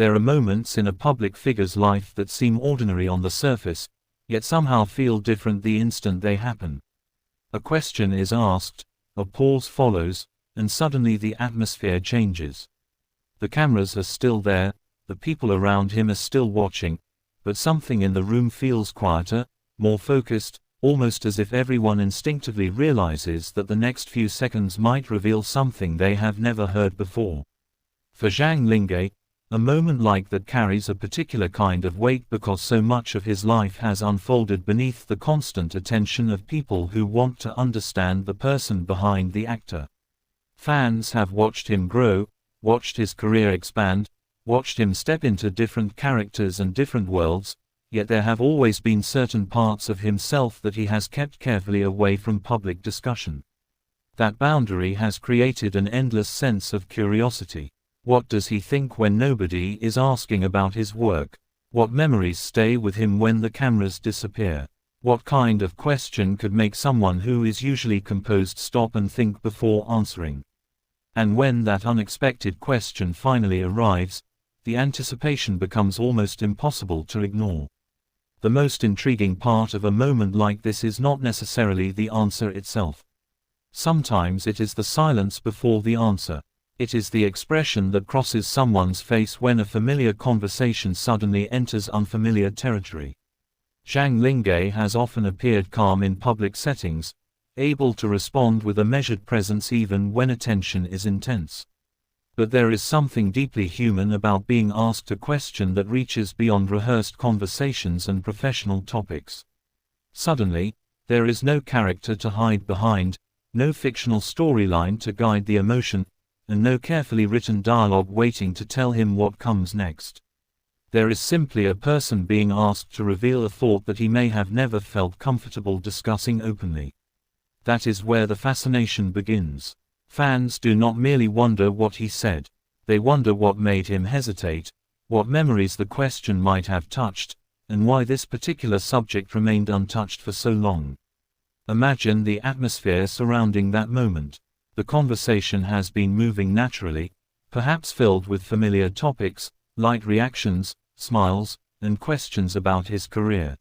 There are moments in a public figure's life that seem ordinary on the surface, yet somehow feel different the instant they happen. A question is asked, a pause follows, and suddenly the atmosphere changes. The cameras are still there, the people around him are still watching, but something in the room feels quieter, more focused, almost as if everyone instinctively realizes that the next few seconds might reveal something they have never heard before. For Zhang Linghe, a moment like that carries a particular kind of weight because so much of his life has unfolded beneath the constant attention of people who want to understand the person behind the actor. Fans have watched him grow, watched his career expand, watched him step into different characters and different worlds, yet there have always been certain parts of himself that he has kept carefully away from public discussion. That boundary has created an endless sense of curiosity. What does he think when nobody is asking about his work? What memories stay with him when the cameras disappear? What kind of question could make someone who is usually composed stop and think before answering? And when that unexpected question finally arrives, the anticipation becomes almost impossible to ignore. The most intriguing part of a moment like this is not necessarily the answer itself. Sometimes it is the silence before the answer. It is the expression that crosses someone's face when a familiar conversation suddenly enters unfamiliar territory. Zhang Linghe has often appeared calm in public settings, able to respond with a measured presence even when attention is intense. But there is something deeply human about being asked a question that reaches beyond rehearsed conversations and professional topics. Suddenly, there is no character to hide behind, no fictional storyline to guide the emotion, and no carefully written dialogue waiting to tell him what comes next. There is simply a person being asked to reveal a thought that he may have never felt comfortable discussing openly. That is where the fascination begins. Fans do not merely wonder what he said. They wonder what made him hesitate, what memories the question might have touched, and why this particular subject remained untouched for so long. Imagine the atmosphere surrounding that moment. The conversation has been moving naturally, perhaps filled with familiar topics, light reactions, smiles, and questions about his career.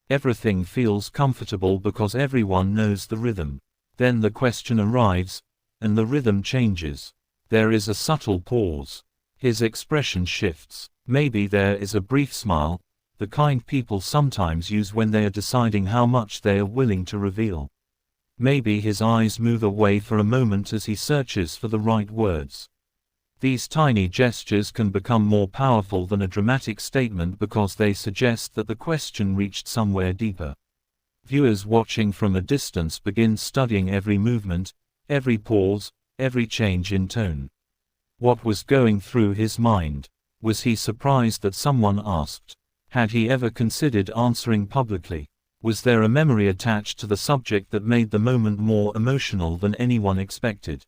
Everything feels comfortable because everyone knows the rhythm. Then the question arrives, and the rhythm changes. There is a subtle pause. His expression shifts. Maybe there is a brief smile, the kind people sometimes use when they are deciding how much they are willing to reveal. Maybe his eyes move away for a moment as he searches for the right words. These tiny gestures can become more powerful than a dramatic statement because they suggest that the question reached somewhere deeper. Viewers watching from a distance begin studying every movement, every pause, every change in tone. What was going through his mind? Was he surprised that someone asked? Had he ever considered answering publicly? Was there a memory attached to the subject that made the moment more emotional than anyone expected?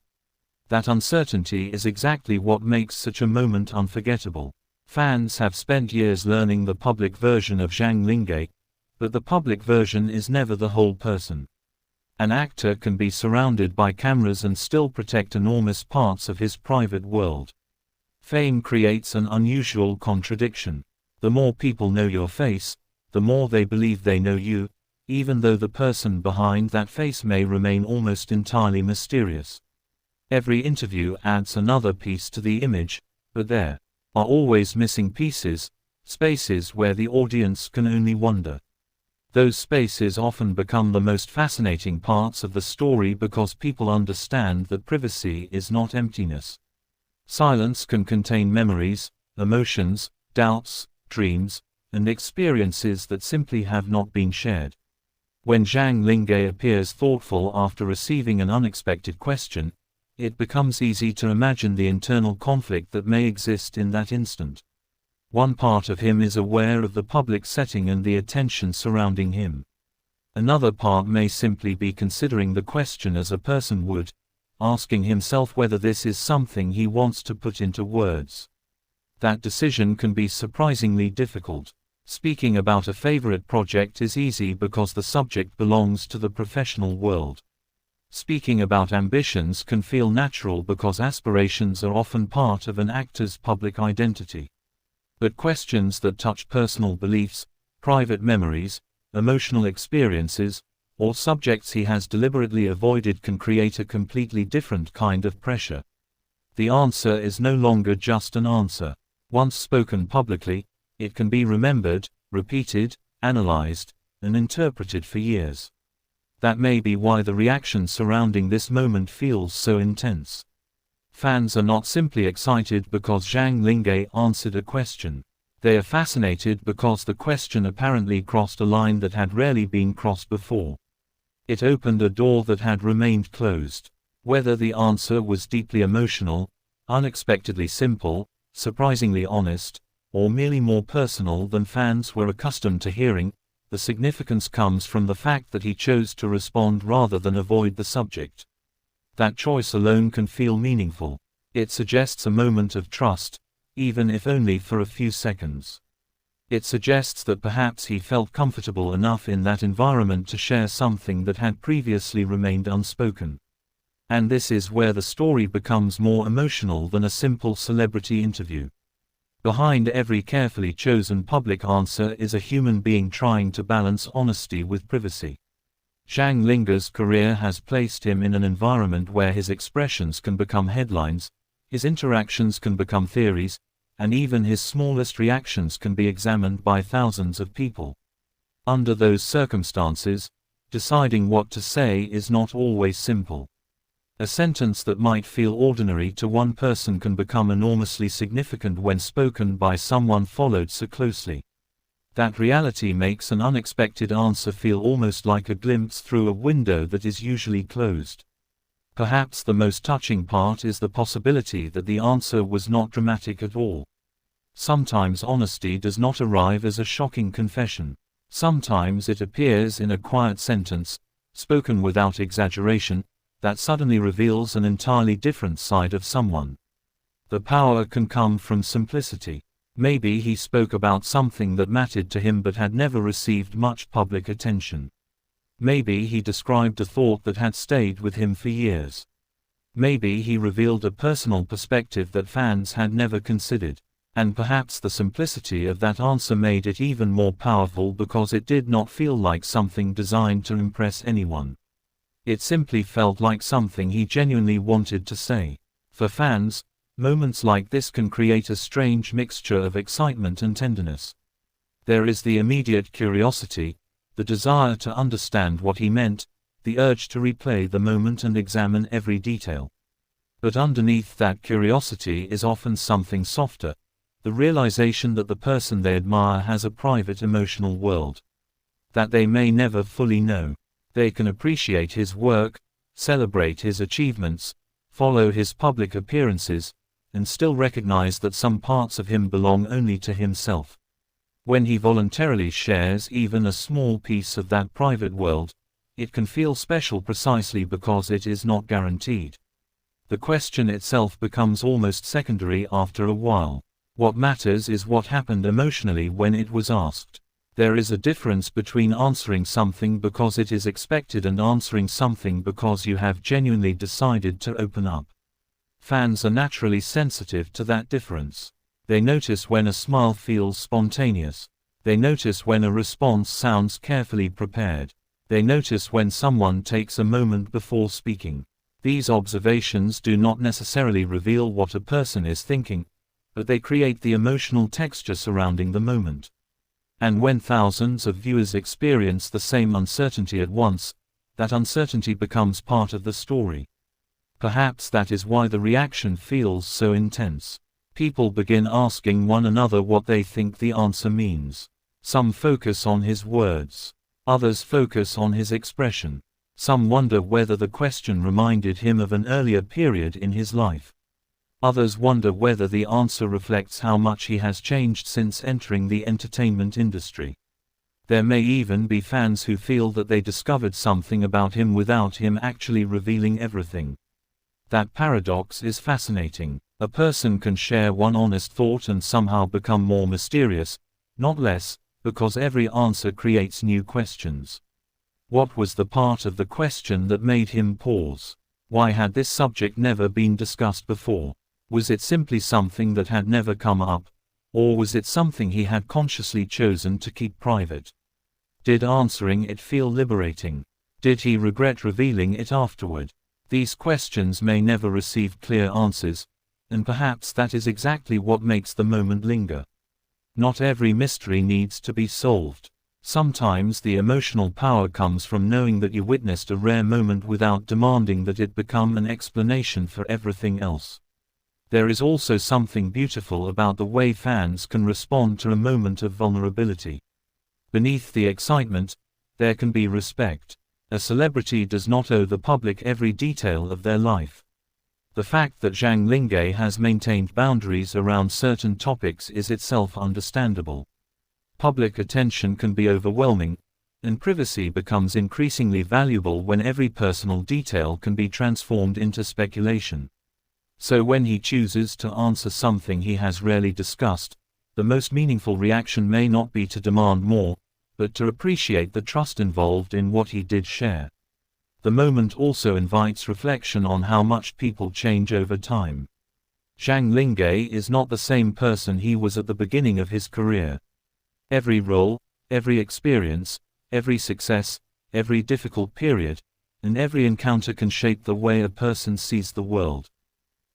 That uncertainty is exactly what makes such a moment unforgettable. Fans have spent years learning the public version of Zhang Linghe, but the public version is never the whole person. An actor can be surrounded by cameras and still protect enormous parts of his private world. Fame creates an unusual contradiction. The more people know your face, the more they believe they know you, even though the person behind that face may remain almost entirely mysterious. Every interview adds another piece to the image, but there are always missing pieces, spaces where the audience can only wonder. Those spaces often become the most fascinating parts of the story because people understand that privacy is not emptiness. Silence can contain memories, emotions, doubts, dreams, and experiences that simply have not been shared. When Zhang Linghe appears thoughtful after receiving an unexpected question, it becomes easy to imagine the internal conflict that may exist in that instant. One part of him is aware of the public setting and the attention surrounding him. Another part may simply be considering the question as a person would, asking himself whether this is something he wants to put into words. That decision can be surprisingly difficult. Speaking about a favorite project is easy because the subject belongs to the professional world. Speaking about ambitions can feel natural because aspirations are often part of an actor's public identity. But questions that touch personal beliefs, private memories, emotional experiences, or subjects he has deliberately avoided can create a completely different kind of pressure. The answer is no longer just an answer. Once spoken publicly, it can be remembered, repeated, analyzed, and interpreted for years. That may be why the reaction surrounding this moment feels so intense. Fans are not simply excited because Zhang Linghe answered a question. They are fascinated because the question apparently crossed a line that had rarely been crossed before. It opened a door that had remained closed. Whether the answer was deeply emotional, unexpectedly simple, surprisingly honest, or merely more personal than fans were accustomed to hearing, the significance comes from the fact that he chose to respond rather than avoid the subject. That choice alone can feel meaningful. It suggests a moment of trust, even if only for a few seconds. It suggests that perhaps he felt comfortable enough in that environment to share something that had previously remained unspoken. And this is where the story becomes more emotional than a simple celebrity interview. Behind every carefully chosen public answer is a human being trying to balance honesty with privacy. Zhang Linghe's career has placed him in an environment where his expressions can become headlines, his interactions can become theories, and even his smallest reactions can be examined by thousands of people. Under those circumstances, deciding what to say is not always simple. A sentence that might feel ordinary to one person can become enormously significant when spoken by someone followed so closely. That reality makes an unexpected answer feel almost like a glimpse through a window that is usually closed. Perhaps the most touching part is the possibility that the answer was not dramatic at all. Sometimes honesty does not arrive as a shocking confession. Sometimes it appears in a quiet sentence, spoken without exaggeration, that suddenly reveals an entirely different side of someone. The power can come from simplicity. Maybe he spoke about something that mattered to him but had never received much public attention. Maybe he described a thought that had stayed with him for years. Maybe he revealed a personal perspective that fans had never considered. And perhaps the simplicity of that answer made it even more powerful because it did not feel like something designed to impress anyone. It simply felt like something he genuinely wanted to say. For fans, moments like this can create a strange mixture of excitement and tenderness. There is the immediate curiosity, the desire to understand what he meant, the urge to replay the moment and examine every detail. But underneath that curiosity is often something softer, the realization that the person they admire has a private emotional world that they may never fully know. They can appreciate his work, celebrate his achievements, follow his public appearances, and still recognize that some parts of him belong only to himself. When he voluntarily shares even a small piece of that private world, it can feel special precisely because it is not guaranteed. The question itself becomes almost secondary after a while. What matters is what happened emotionally when it was asked. There is a difference between answering something because it is expected and answering something because you have genuinely decided to open up. Fans are naturally sensitive to that difference. They notice when a smile feels spontaneous. They notice when a response sounds carefully prepared. They notice when someone takes a moment before speaking. These observations do not necessarily reveal what a person is thinking, but they create the emotional texture surrounding the moment. And when thousands of viewers experience the same uncertainty at once, that uncertainty becomes part of the story. Perhaps that is why the reaction feels so intense. People begin asking one another what they think the answer means. Some focus on his words. Others focus on his expression. Some wonder whether the question reminded him of an earlier period in his life. Others wonder whether the answer reflects how much he has changed since entering the entertainment industry. There may even be fans who feel that they discovered something about him without him actually revealing everything. That paradox is fascinating. A person can share one honest thought and somehow become more mysterious, not less, because every answer creates new questions. What was the part of the question that made him pause? Why had this subject never been discussed before? Was it simply something that had never come up? Or was it something he had consciously chosen to keep private? Did answering it feel liberating? Did he regret revealing it afterward? These questions may never receive clear answers, and perhaps that is exactly what makes the moment linger. Not every mystery needs to be solved. Sometimes the emotional power comes from knowing that you witnessed a rare moment without demanding that it become an explanation for everything else. There is also something beautiful about the way fans can respond to a moment of vulnerability. Beneath the excitement, there can be respect. A celebrity does not owe the public every detail of their life. The fact that Zhang Linghe has maintained boundaries around certain topics is itself understandable. Public attention can be overwhelming, and privacy becomes increasingly valuable when every personal detail can be transformed into speculation. So when he chooses to answer something he has rarely discussed, the most meaningful reaction may not be to demand more, but to appreciate the trust involved in what he did share. The moment also invites reflection on how much people change over time. Zhang Linghe is not the same person he was at the beginning of his career. Every role, every experience, every success, every difficult period, and every encounter can shape the way a person sees the world.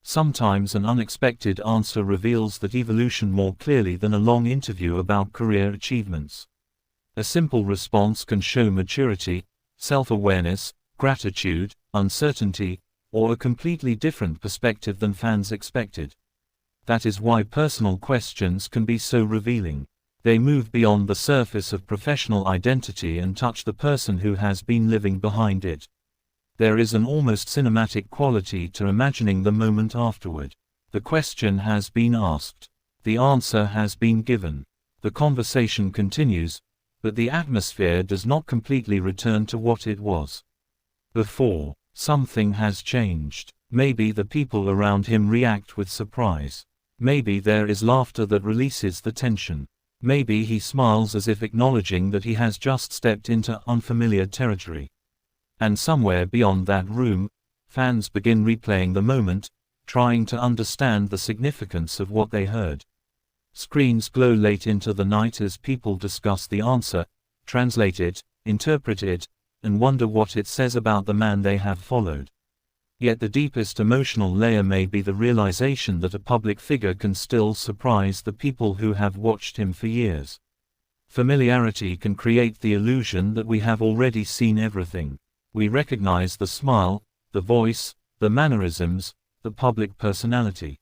Sometimes an unexpected answer reveals that evolution more clearly than a long interview about career achievements. A simple response can show maturity, self-awareness, gratitude, uncertainty, or a completely different perspective than fans expected. That is why personal questions can be so revealing. They move beyond the surface of professional identity and touch the person who has been living behind it. There is an almost cinematic quality to imagining the moment afterward. The question has been asked. The answer has been given. The conversation continues, but the atmosphere does not completely return to what it was before. Something has changed. Maybe the people around him react with surprise. Maybe there is laughter that releases the tension. Maybe he smiles as if acknowledging that he has just stepped into unfamiliar territory. And somewhere beyond that room, fans begin replaying the moment, trying to understand the significance of what they heard. Screens glow late into the night as people discuss the answer, translate it, interpret it, and wonder what it says about the man they have followed. Yet the deepest emotional layer may be the realization that a public figure can still surprise the people who have watched him for years. Familiarity can create the illusion that we have already seen everything. We recognize the smile, the voice, the mannerisms, the public personality.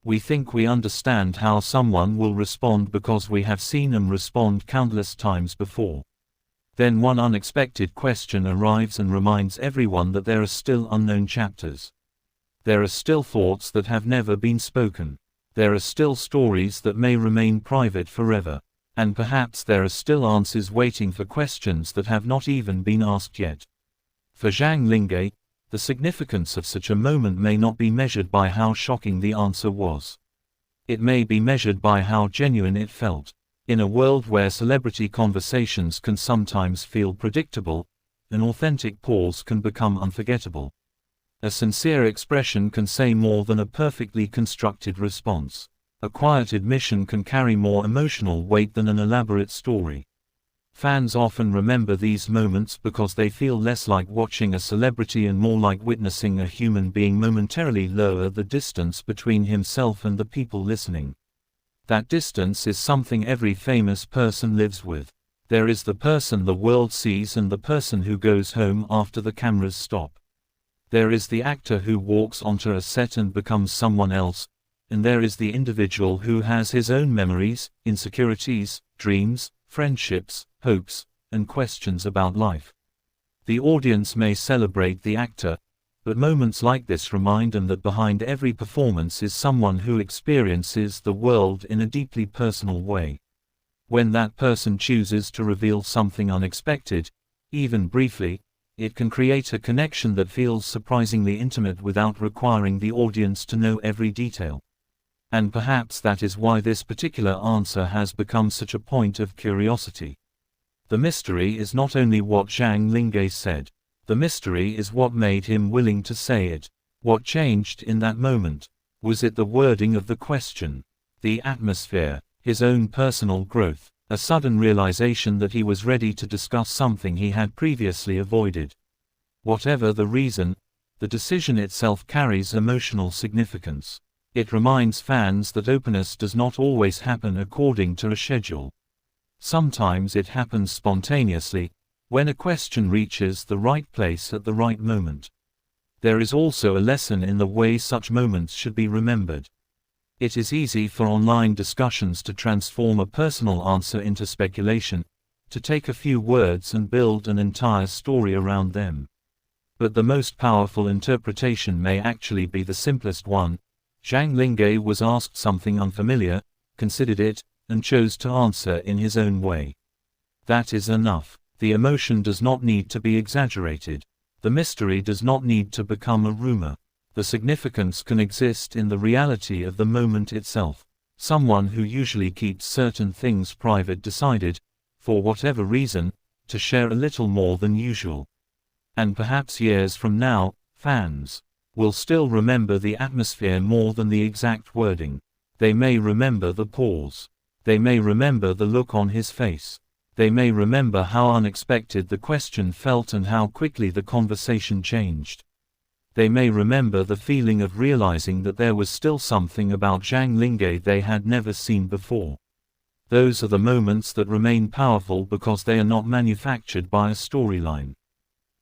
We think we understand how someone will respond because we have seen them respond countless times before. Then one unexpected question arrives and reminds everyone that there are still unknown chapters. There are still thoughts that have never been spoken. There are still stories that may remain private forever. And perhaps there are still answers waiting for questions that have not even been asked yet. For Zhang Linghe, the significance of such a moment may not be measured by how shocking the answer was. It may be measured by how genuine it felt. In a world where celebrity conversations can sometimes feel predictable, an authentic pause can become unforgettable. A sincere expression can say more than a perfectly constructed response. A quiet admission can carry more emotional weight than an elaborate story. Fans often remember these moments because they feel less like watching a celebrity and more like witnessing a human being momentarily lower the distance between himself and the people listening. That distance is something every famous person lives with. There is the person the world sees and the person who goes home after the cameras stop. There is the actor who walks onto a set and becomes someone else, and there is the individual who has his own memories, insecurities, dreams, friendships, hopes, and questions about life. The audience may celebrate the actor, but moments like this remind them that behind every performance is someone who experiences the world in a deeply personal way. When that person chooses to reveal something unexpected, even briefly, it can create a connection that feels surprisingly intimate without requiring the audience to know every detail. And perhaps that is why this particular answer has become such a point of curiosity. The mystery is not only what Zhang Linghe said. The mystery is what made him willing to say it. What changed in that moment? Was it the wording of the question? The atmosphere, his own personal growth, a sudden realization that he was ready to discuss something he had previously avoided. Whatever the reason, the decision itself carries emotional significance. It reminds fans that openness does not always happen according to a schedule. Sometimes it happens spontaneously, when a question reaches the right place at the right moment. There is also a lesson in the way such moments should be remembered. It is easy for online discussions to transform a personal answer into speculation, to take a few words and build an entire story around them. But the most powerful interpretation may actually be the simplest one. Zhang Linghe was asked something unfamiliar, considered it, and chose to answer in his own way. That is enough. The emotion does not need to be exaggerated. The mystery does not need to become a rumor. The significance can exist in the reality of the moment itself. Someone who usually keeps certain things private decided, for whatever reason, to share a little more than usual. And perhaps years from now, fans will still remember the atmosphere more than the exact wording. They may remember the pause. They may remember the look on his face. They may remember how unexpected the question felt and how quickly the conversation changed. They may remember the feeling of realizing that there was still something about Zhang Linghe they had never seen before. Those are the moments that remain powerful because they are not manufactured by a storyline.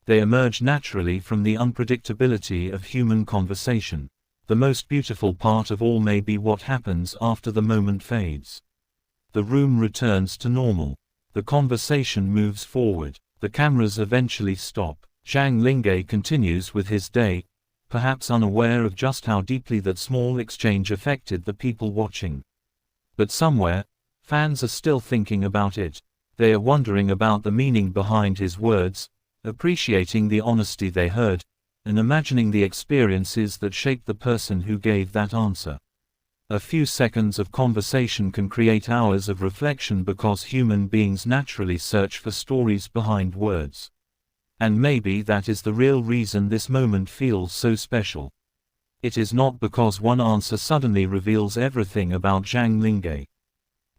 They emerge naturally from the unpredictability of human conversation. The most beautiful part of all may be what happens after the moment fades. The room returns to normal. The conversation moves forward. The cameras eventually stop. Zhang Linghe continues with his day, perhaps unaware of just how deeply that small exchange affected the people watching. But somewhere, fans are still thinking about it. They are wondering about the meaning behind his words, appreciating the honesty they heard, and imagining the experiences that shaped the person who gave that answer. A few seconds of conversation can create hours of reflection because human beings naturally search for stories behind words. And maybe that is the real reason this moment feels so special. It is not because one answer suddenly reveals everything about Zhang Linghe.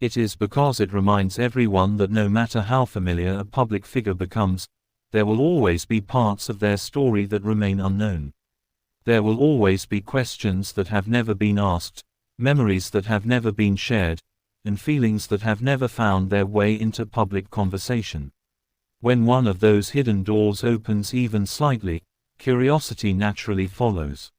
It is because it reminds everyone that no matter how familiar a public figure becomes, there will always be parts of their story that remain unknown. There will always be questions that have never been asked, memories that have never been shared, and feelings that have never found their way into public conversation. When one of those hidden doors opens even slightly, curiosity naturally follows.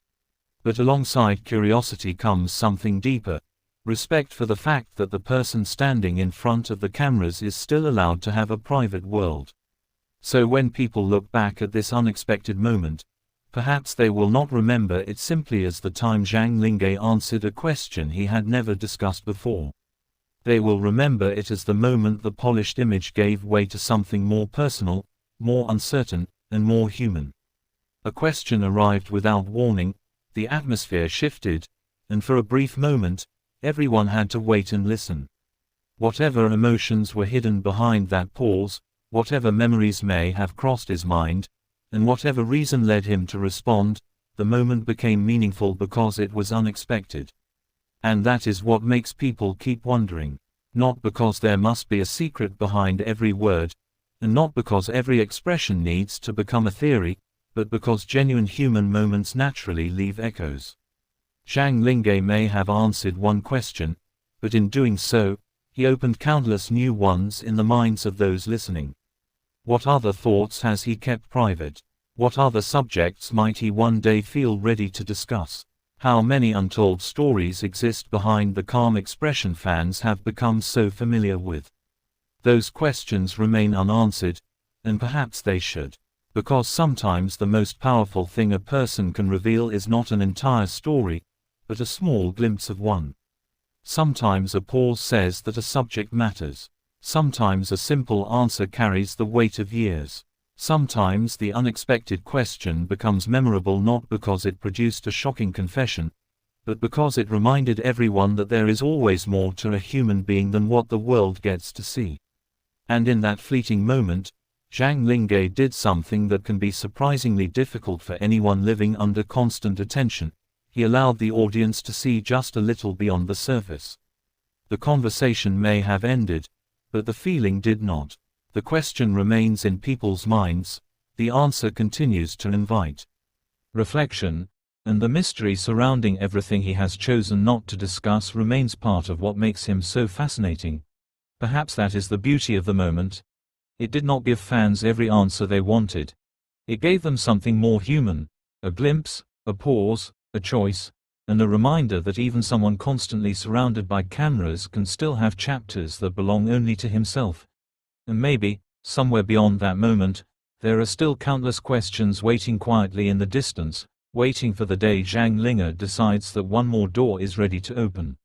But alongside curiosity comes something deeper, respect for the fact that the person standing in front of the cameras is still allowed to have a private world. So when people look back at this unexpected moment, perhaps they will not remember it simply as the time Zhang Linghe answered a question he had never discussed before. They will remember it as the moment the polished image gave way to something more personal, more uncertain, and more human. A question arrived without warning, the atmosphere shifted, and for a brief moment, everyone had to wait and listen. Whatever emotions were hidden behind that pause, whatever memories may have crossed his mind, and whatever reason led him to respond, the moment became meaningful because it was unexpected. And that is what makes people keep wondering. Not because there must be a secret behind every word, and not because every expression needs to become a theory, but because genuine human moments naturally leave echoes. Zhang Linghe may have answered one question, but in doing so, he opened countless new ones in the minds of those listening. What other thoughts has he kept private? What other subjects might he one day feel ready to discuss? How many untold stories exist behind the calm expression fans have become so familiar with? Those questions remain unanswered, and perhaps they should. Because sometimes the most powerful thing a person can reveal is not an entire story, but a small glimpse of one. Sometimes a pause says that a subject matters. Sometimes a simple answer carries the weight of years. Sometimes the unexpected question becomes memorable not because it produced a shocking confession, but because it reminded everyone that there is always more to a human being than what the world gets to see. And in that fleeting moment, Zhang Linghe did something that can be surprisingly difficult for anyone living under constant attention. He allowed the audience to see just a little beyond the surface. The conversation may have ended, but the feeling did not. The question remains in people's minds, the answer continues to invite reflection, and the mystery surrounding everything he has chosen not to discuss remains part of what makes him so fascinating. Perhaps that is the beauty of the moment. It did not give fans every answer they wanted. It gave them something more human, a glimpse, a pause, a choice, and a reminder that even someone constantly surrounded by cameras can still have chapters that belong only to himself. And maybe, somewhere beyond that moment, there are still countless questions waiting quietly in the distance, waiting for the day Zhang Linghe decides that one more door is ready to open.